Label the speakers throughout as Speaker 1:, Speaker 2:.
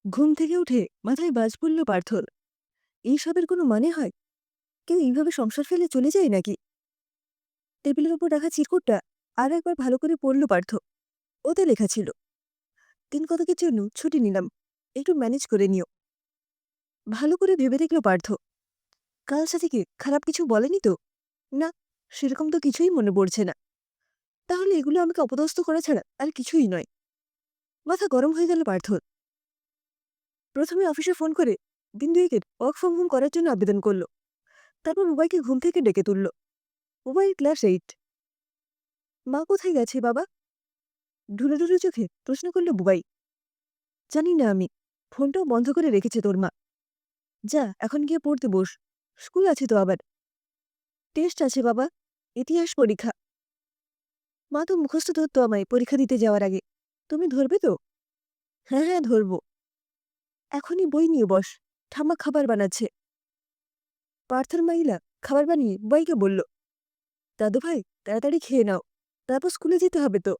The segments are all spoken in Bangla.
Speaker 1: ঘুম থেকে উঠে মাথায় বাজ পড়ল পার্থর। এইসবের কোনো মানে হয়? কেউ এইভাবে সংসার ফেলে চলে যায় নাকি? টেবিলের উপর রাখা চিরকুটটা আর একবার ভালো করে পড়ল পার্থ। ওতে লেখা ছিল, দিন কতকের জন্য ছুটি নিলাম, একটু ম্যানেজ করে নিও। ভালো করে ভেবে দেখল পার্থ, কাল সাথীকে খারাপ কিছু বলেনি তো? না, সেরকম তো কিছুই মনে পড়ছে না। তাহলে এগুলো আমাকে অপদস্থ করা ছাড়া আর কিছুই নয়। মাথা গরম হয়ে গেল পার্থর। প্রথমে অফিসে ফোন করে দিন দুয়েকের ওয়ার্ক ফ্রম হোম করার জন্য আবেদন করল। তারপর উবাইকে ঘুম থেকে ডেকে তুলল। উবাই ক্লাস 8। মা কোথায় গেছে বাবা? ঢুলে ঢুলে চোখে প্রশ্ন করল বুবাই। জানি না আমি, ফোনটাও বন্ধ করে রেখেছে তোর মা। যা এখন গিয়ে পড়তে বস, স্কুল আছে তো আবার। টেস্ট আছে বাবা, ইতিহাস পরীক্ষা। মা তো মুখস্থ ধরতো আমায় পরীক্ষা দিতে যাওয়ার আগে। তুমি ধরবে তো? হ্যাঁ হ্যাঁ ধরবো। এখনই বই নিয়ে বস, ঠাম্মা খাবার বানাচ্ছে। পার্থর মাইলা খাবার বানিয়ে বুবাইকে বলল, দাদু ভাই তাড়াতাড়ি খেয়ে নাও, তারপর স্কুলে যেতে হবে তো।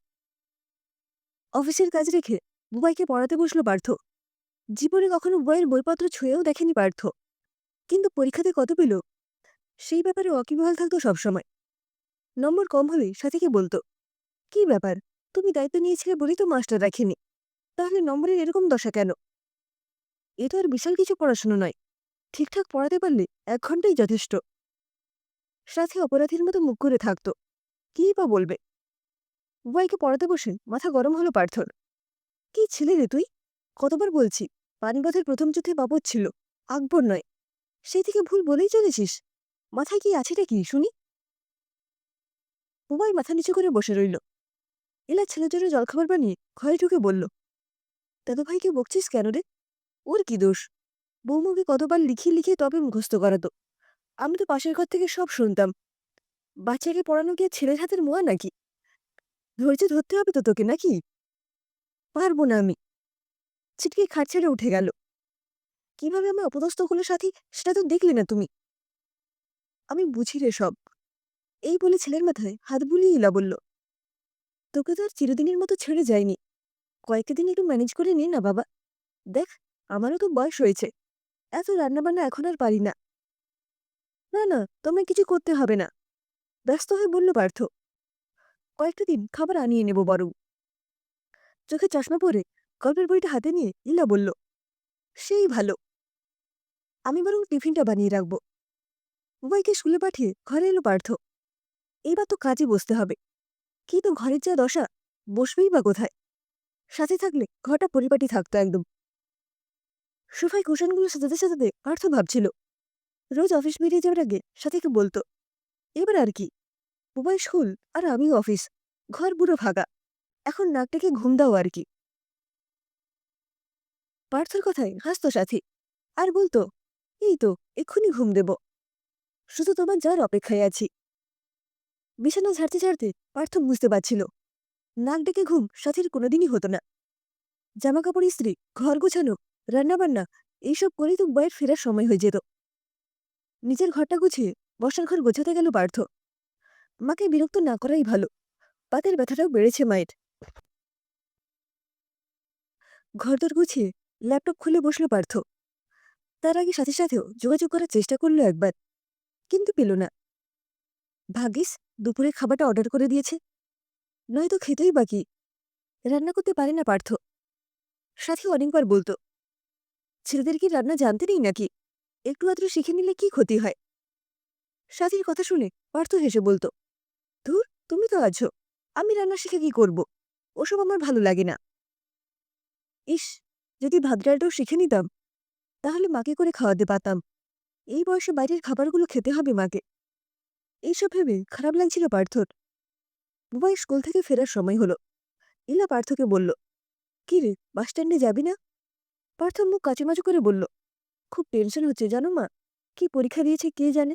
Speaker 1: অফিসের কাজ রেখে বুবাইকে পড়াতে বসলো পার্থ। জীবনে কখনো বইয়ের বইপত্র ছুঁয়েও দেখেনি পার্থ, কিন্তু পরীক্ষাতে কত পেল সেই ব্যাপারে ওয়াকিবহাল থাকতো সবসময়। নম্বর কম হলে সাথীকে বলতো, কি ব্যাপার, তুমি দায়িত্ব নিয়েছিলে বলেই তো মাস্টার রাখেনি, তাহলে নম্বরের এরকম দশা কেন? এ তো আর বিশাল কিছু পড়াশোনা নয়, ঠিকঠাক পড়াতে পারলে 1 ঘন্টাই যথেষ্ট। সাথী অপরাধীর মতো মুখ করে থাকতো, কী বা বলবে। বুবাইকে পড়াতে বসে মাথা গরম হলো পার্থর। কি ছেলে রে তুই! কতবার বলছি, পানিপথের প্রথম যুদ্ধে বাবর ছিল, আকবর নয়। সেই থেকে ভুল বলেই চলেছিস। মাথায় কি আছেটা কি শুনি? বুবাই মাথা নিচু করে বসে রইল। এলা ছেলের জন্য জলখাবার বানিয়ে ঘরে ঢুকে বলল, দাদু ভাইকে বকছিস কেন রে? ওর কি দোষ? বৌমাকে কতবার লিখিয়ে লিখিয়ে তবে মুখস্থ করাতো। আমি তো পাশের ঘর থেকে সব শুনতাম। বাচ্চাকে পড়ানো গিয়ে ছেলের হাতের মোয়া নাকি? ধৈর্য ধরতে হবে তো তোকে নাকি? পারবো না আমি। ছিটকে খাট ছেড়ে উঠে গেল। কিভাবে আমি অপদস্থ হলো সাথী, সেটা তো দেখলে না তুমি। আমি বুঝি রে সব। এই বলে ছেলের মাথায় হাত বুলিয়ে ইলা বলল, তোকে তো আর চিরদিনের মতো ছেড়ে যায়নি। কয়েকটা দিন একটু ম্যানেজ করে নে না বাবা। দেখ, আমারও তো বয়স হয়েছে, এত রান্নাবান্না এখন আর পারি না। না না, তোমায় কিছু করতে হবে না, ব্যস্ত হয়ে বলল পার্থ। কয়েকটা দিন খাবার আনিয়ে নেব বরং। চোখে চশমা পরে গল্পের বইটা হাতে নিয়ে ইলা বলল, সেই ভালো। আমি বরং টিফিনটা বানিয়ে রাখবো। উভয়কে স্কুলে পাঠিয়ে ঘরে এলো পার্থ। এইবার তো কাজে বসতে হবে। কি তো ঘরের যা দশা, বসবেই বা কোথায়? সাথে থাকলে ঘরটা পরিপাটি থাকতো একদম। সোফায় কুশনগুলো সাজাতে সাজাতে পার্থ ভাবছিল, রোজ অফিস বেরিয়ে যাওয়ার আগে সাথীকে বলতো, এবার আর কি, বুবাই স্কুল আর আমি অফিস, ঘর পুরো ফাঁকা, এখন নাকটাকে ঘুম দাও আর কি। পার্থর কথায় হাসতো সাথী, আর বলতো, এই তো এক্ষুনি ঘুম দেব, শুধু তোমার যার অপেক্ষায় আছি। বিছানা ঝাড়তে ঝাড়তে পার্থ বুঝতে পারছিল, নাক ডেকে ঘুম সাথীর কোনোদিনই হতো না। জামাকাপড় ইস্ত্রি, ঘর গোছানো, রান্নাবান্না, এইসব করেই তো বইয়ের ফেরার সময় হয়ে যেত। নিজের ঘরটা গুছিয়ে বসার ঘর গোছাতে গেল পার্থ। মাকে বিরক্ত না করাই ভালো, পাতের ব্যথাটাও বেড়েছে মায়ের। ঘরদোর গুছিয়ে ল্যাপটপ খুলে বসল পার্থ। তার আগে সাথে সাথেও যোগাযোগ করার চেষ্টা করলো একবার, কিন্তু পেল না। ভাগ্যিস দুপুরে খাবারটা অর্ডার করে দিয়েছে, নয়তো খেতেই বাকি। রান্না করতে পারে না পার্থ। সাথী অনেকবার বলতো, ছেলেদের কি রান্না জানতে নেই নাকি, একটু আধটু শিখে নিলে কি ক্ষতি হয়? সাথীর কথা শুনে পার্থ হেসে বলতো, ধুর, তুমি তো আছো, আমি রান্না শিখে কি করব? ওসব আমার ভালো লাগে না। ইস, যদি ভাত ডালটাও শিখে নিতাম, তাহলে মাকে করে খাওয়াতে পারতাম। এই বয়সে বাইরের খাবারগুলো খেতে হবে মাকে। এইসব ভেবে খারাপ লাগছিল পার্থর। বুবাই স্কুল থেকে ফেরার সময় হলো। ইলা পার্থকে বলল, কি রে, বাসস্ট্যান্ডে যাবি না? পার্থ মুখ কাচুমাচু করে বলল, খুব টেনশন হচ্ছে জানো মা, কি পরীক্ষা দিয়েছে কে জানে।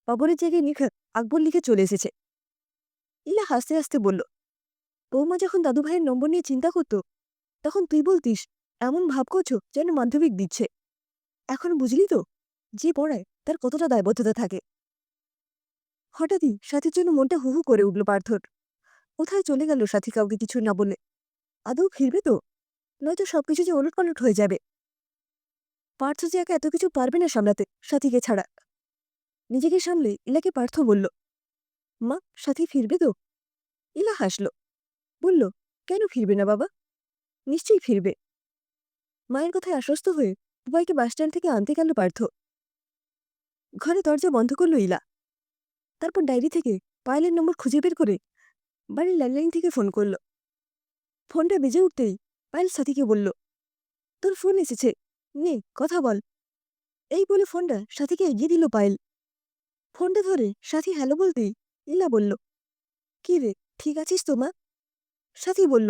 Speaker 1: বাবরের জায়গায় নিখা আকবর লিখে চলে এসেছে। ইলা হাসতে হাসতে বলল, বৌমা যখন দাদু ভাইয়ের নম্বর নিয়ে চিন্তা করতো, তখন তুই বলতিস এমন ভাব করছো যেন মাধ্যমিক দিচ্ছে। এখন বুঝলি তো, যে পড়ায় তার কতটা দায়বদ্ধতা থাকে। হঠাৎই সাথীর জন্য মনটা হু হু করে উঠল পার্থর। কোথায় চলে গেল সাথী কাউকে কিছু না বলে? আদৌ ফিরবে তো? নয়তো সবকিছু যে ওলটপালট হয়ে যাবে। পার্থ যে একা এত কিছু পারবে না সামলাতে সাথীকে ছাড়া। নিজেকে সামলে ইলাকে পার্থ বলল, মা, সাথী ফিরবে তো? ইলা হাসল, বলল, কেন ফিরবে না বাবা, নিশ্চয়ই ফিরবে। মায়ের কথায় আশ্বস্ত হয়ে বুবাইকে বাসস্ট্যান্ড থেকে আনতে গেল পার্থ। ঘরে দরজা বন্ধ করল ইলা। তারপর ডায়েরি থেকে পায়েলের নম্বর খুঁজে বের করে বাড়ির ল্যান্ডলাইন থেকে ফোন করল। ফোনটা বেজে উঠতেই পায়েল সাথীকে বলল, তোর ফোন এসেছে, নে কথা বল। এই বলে ফোনটা সাথীকে এগিয়ে দিল পায়েল। ফোনটা ধরে সাথী হ্যালো বলতেই ইলা বলল, কি রে, ঠিক আছিস তো মা? সাথী বলল,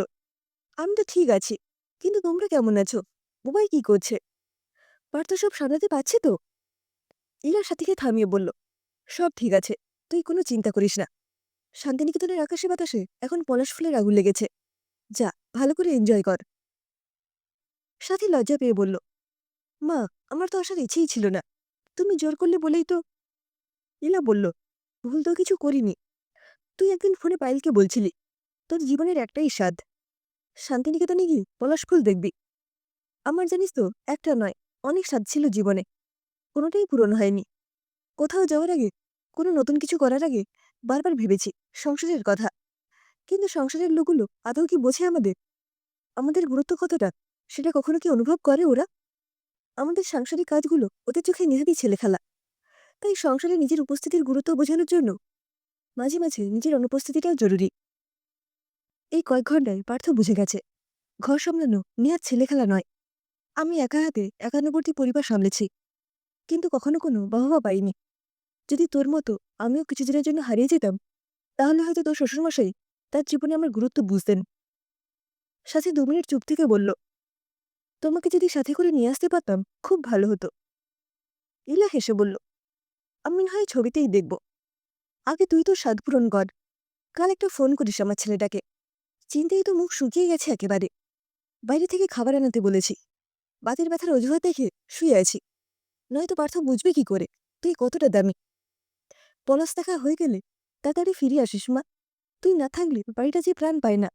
Speaker 1: আমি তো ঠিক আছি, কিন্তু তোমরা কেমন আছো? বুবাই কি করছে? পার্থ সব সামলাতে পারছে তো? ইলা সাথীকে থামিয়ে বলল, সব ঠিক আছে, তুই কোনো চিন্তা করিস না। শান্তিনিকেতনের আকাশে বাতাসে এখন পলাশ ফুলের আগুন লেগেছে, যা ভালো করে এনজয় কর। সাথী লজ্জা পেয়ে বলল, মা, আমার তো আসার ইচ্ছেই ছিল না, তুমি জোর করলে বলেই তো। ইলা বলল, ভুল তো কিছু করিনি। তুই একদিন ফোনে পায়েলকে বলছিলি তোর জীবনের একটাই স্বাদ, শান্তিনিকেতনে গিয়ে পলাশ ফুল দেখবি। আমার জানিস তো একটা নয়, অনেক স্বাদ ছিল জীবনে, কোনোটাই পূরণ হয়নি। কোথাও যাওয়ার আগে, কোনো নতুন কিছু করার আগে বারবার ভেবেছি সংসারের কথা, কিন্তু সংসারের লোকগুলো আদৌ কি বোঝে আমাদের, আমাদের গুরুত্ব কতটা, সেটা কখনো কি অনুভব করে ওরা? আমাদের সাংসারিক কাজগুলো ওদের চোখে নিজেদের ছেলে খেলা। তাই সংসারে নিজের উপস্থিতির গুরুত্ব বোঝানোর জন্য মাঝে মাঝে নিজের অনুপস্থিতিটাও জরুরি। এই কয়েক ঘন্টায় পার্থ বুঝে গেছে, ঘর সামলানো নেহাত ছেলে খেলা নয়। আমি একা হাতে একান্নবর্তী পরিবার সামলেছি, কিন্তু কখনো কোনো বাহবা পাইনি। যদি তোর মতো আমিও কিছুদিনের জন্য হারিয়ে যেতাম, তাহলে হয়তো তোর শ্বশুরমশাই তার জীবনে আমার গুরুত্ব বুঝতেন। সাথে 2 মিনিট চুপ থেকে বলল, তোমাকে যদি সাথে করে নিয়ে আসতে পারতাম খুব ভালো হতো। ইলা হেসে বলল, আমি না হয় ছবিতেই দেখব, আগে তুই তো স্বাদ পূরণ কর। কাল একটা ফোন করিস আমার ছেলেটাকে, চিন্তায় তো মুখ শুকিয়ে গেছে একেবারে। বাইরে থেকে খাবার আনাতে বলেছি, বাতের ব্যথার অজুহাত দেখে শুয়ে আছি, নয়তো পার্থ বুঝবে কি করে তুই কতটা দামি। পলাশ দেখা হয়ে গেলে তাড়াতাড়ি ফিরে আসিস মা, তুই না থাকলে বাড়িটা যে প্রাণ পায় না।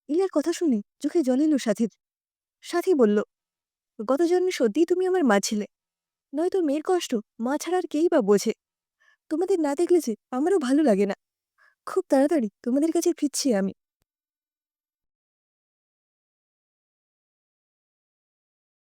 Speaker 1: ইলার কথা শুনে চোখে জল এলো সাথীর। সাথী বলল, গত জন্মে সত্যিই তুমি আমার মা ছিলে, নয়তো মেয়ের কষ্ট মা ছাড়া আর কেই বা বোঝে। তোমাদের না দেখলে যে আমারও ভালো লাগে না। খুব তাড়াতাড়ি তোমাদের কাছে ফিরছি আমি।